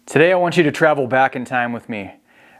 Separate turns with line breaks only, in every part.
Today I want you to travel back in time with me.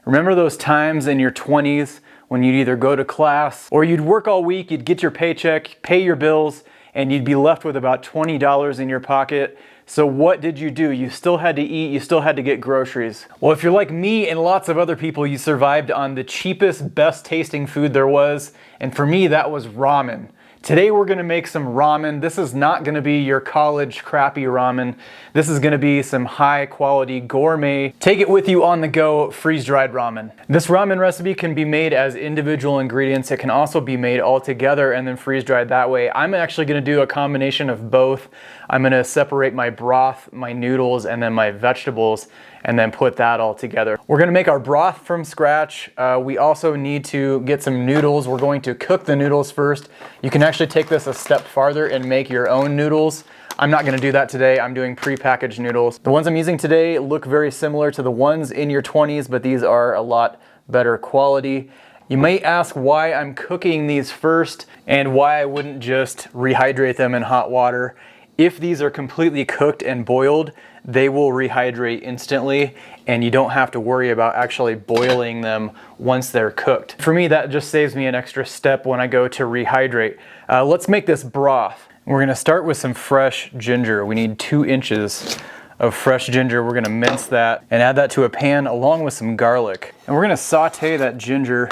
Remember those times in your 20s when you'd either go to class or you'd work all week, you'd get your paycheck, pay your bills, and you'd be left with about $20 in your pocket. So what did you do? You still had to eat, you still had to get groceries. Well, if you're like me and lots of other people, you survived on the cheapest, best tasting food there was. And for me, that was ramen. Today we're gonna make some ramen. This is not gonna be your college crappy ramen. This is gonna be some high quality gourmet, take it with you on the go, freeze-dried ramen. This ramen recipe can be made as individual ingredients. It can also be made all together and then freeze-dried that way. I'm actually gonna do a combination of both. I'm gonna separate my broth, my noodles, and then my vegetables, and then put that all together. We're gonna make our broth from scratch. We also need to get some noodles. We're going to cook the noodles first. You can actually take this a step farther and make your own noodles. I'm not gonna do that today. I'm doing pre-packaged noodles. The ones I'm using today look very similar to the ones in your 20s, but these are a lot better quality. You may ask why I'm cooking these first and why I wouldn't just rehydrate them in hot water. If these are completely cooked and boiled, they will rehydrate instantly and you don't have to worry about actually boiling them once they're cooked. For me, that just saves me an extra step when I go to rehydrate. Let's make this broth. We're gonna start with some fresh ginger. We need 2 inches of fresh ginger. We're gonna mince that and add that to a pan along with some garlic. And we're gonna saute that ginger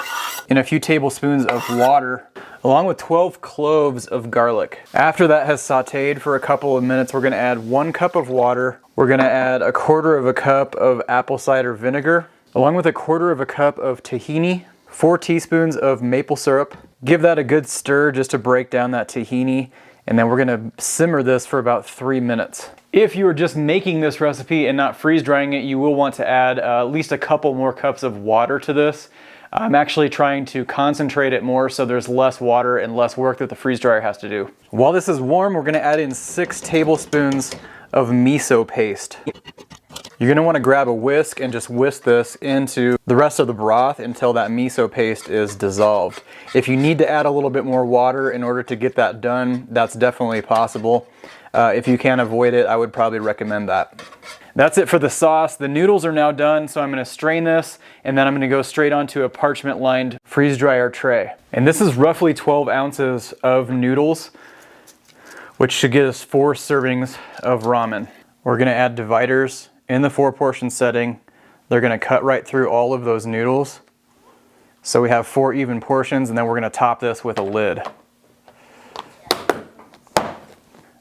in a few tablespoons of water along with 12 cloves of garlic. After that has sauteed for a couple of minutes, we're gonna add 1 cup of water. We're gonna add 1/4 cup of apple cider vinegar, along with 1/4 cup of tahini, 4 teaspoons of maple syrup. Give that a good stir just to break down that tahini, and then we're gonna simmer this for about 3 minutes. If you are just making this recipe and not freeze drying it, you will want to add at least a couple more cups of water to this. I'm actually trying to concentrate it more so there's less water and less work that the freeze dryer has to do. While this is warm, we're gonna add in 6 tablespoons of miso paste. You're gonna wanna grab a whisk and just whisk this into the rest of the broth until that miso paste is dissolved. If you need to add a little bit more water in order to get that done, that's definitely possible. If you can avoid it, I would probably recommend that. That's it for the sauce. The noodles are now done, so I'm gonna strain this, and then I'm gonna go straight onto a parchment-lined freeze dryer tray. And this is roughly 12 ounces of noodles, which should get us 4 servings of ramen. We're gonna add dividers in the 4-portion setting. They're gonna cut right through all of those noodles. So we have 4 even portions, and then we're gonna top this with a lid.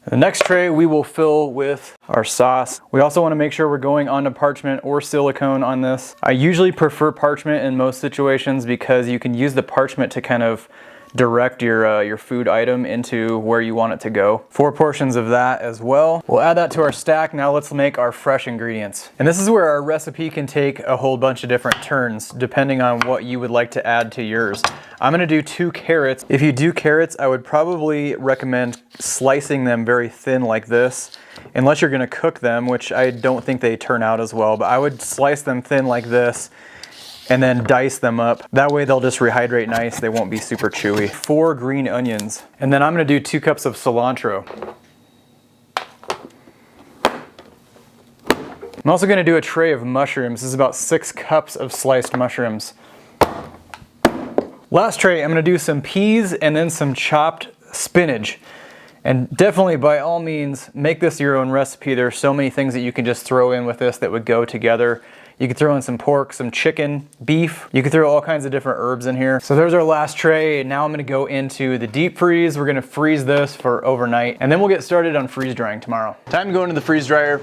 The next tray we will fill with our sauce. We also want to make sure we're going onto parchment or silicone on this. I usually prefer parchment in most situations because you can use the parchment to kind of direct your food item into where you want it to go. 4 portions of that as well. We'll add that to our stack. Now let's make our fresh ingredients. And this is where our recipe can take a whole bunch of different turns depending on what you would like to add to yours. I'm gonna do 2 carrots. If you do carrots, I would probably recommend slicing them very thin like this, unless you're gonna cook them, which I don't think they turn out as well, but I would slice them thin like this and then dice them up. That way they'll just rehydrate nice, they won't be super chewy. 4 green onions. And then I'm gonna do 2 cups of cilantro. I'm also gonna do a tray of mushrooms. This is about 6 cups of sliced mushrooms. Last tray, I'm gonna do some peas and then some chopped spinach. And definitely, by all means, make this your own recipe. There are so many things that you can just throw in with this that would go together. You could throw in some pork, some chicken, beef. You could throw all kinds of different herbs in here. So there's our last tray. Now I'm gonna go into the deep freeze. We're gonna freeze this for overnight, and then we'll get started on freeze drying tomorrow. Time to go into the freeze dryer.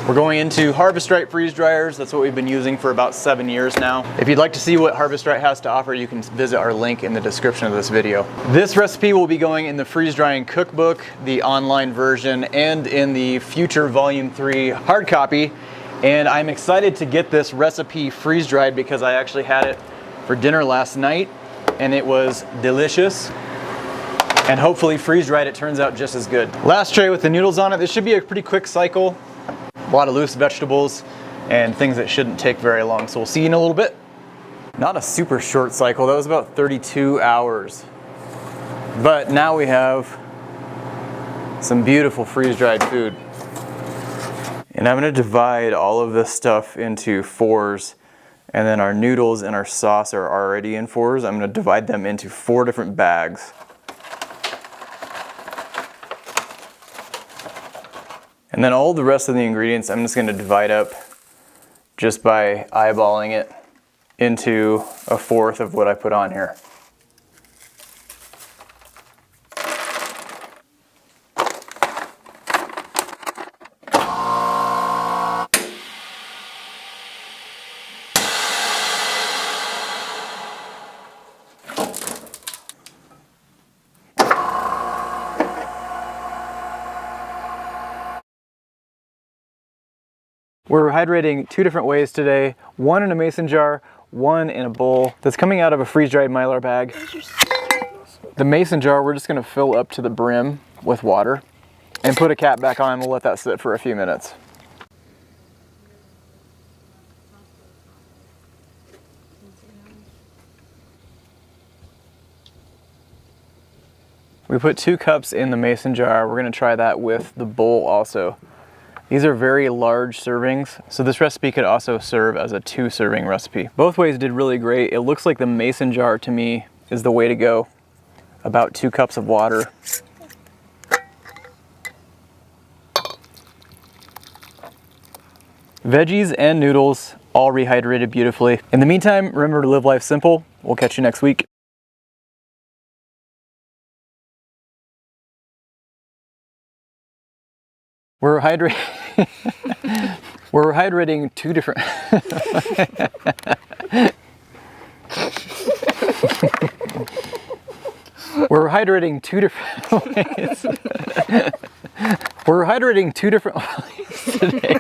We're going into Harvest Right freeze dryers. That's what we've been using for about 7 years now. If you'd like to see what Harvest Right has to offer, you can visit our link in the description of this video. This recipe will be going in the freeze drying cookbook, the online version, and in the future volume 3 hard copy. And I'm excited to get this recipe freeze dried because I actually had it for dinner last night and it was delicious. And hopefully freeze dried it turns out just as good. Last tray with the noodles on it. This should be a pretty quick cycle. A lot of loose vegetables and things that shouldn't take very long. So we'll see you in a little bit. Not a super short cycle. That was about 32 hours. But now we have some beautiful freeze dried food. And I'm gonna divide all of this stuff into 4s, and then our noodles and our sauce are already in 4s. I'm gonna divide them into 4 different bags. And then all the rest of the ingredients, I'm just gonna divide up just by eyeballing it into a 1/4 of what I put on here. We're hydrating 2 different ways today, one in a mason jar, one in a bowl that's coming out of a freeze-dried Mylar bag. The mason jar, we're just gonna fill up to the brim with water and put a cap back on, and we'll let that sit for a few minutes. We put 2 cups in the mason jar. We're gonna try that with the bowl also. These are very large servings, so this recipe could also serve as a 2-serving recipe. Both ways did really great. It looks like the mason jar to me is the way to go. About 2 cups of water. Veggies and noodles all rehydrated beautifully. In the meantime, remember to live life simple. We'll catch you next week. We're hydrating 2 different We're hydrating 2 different ways. We're hydrating 2 different ways today.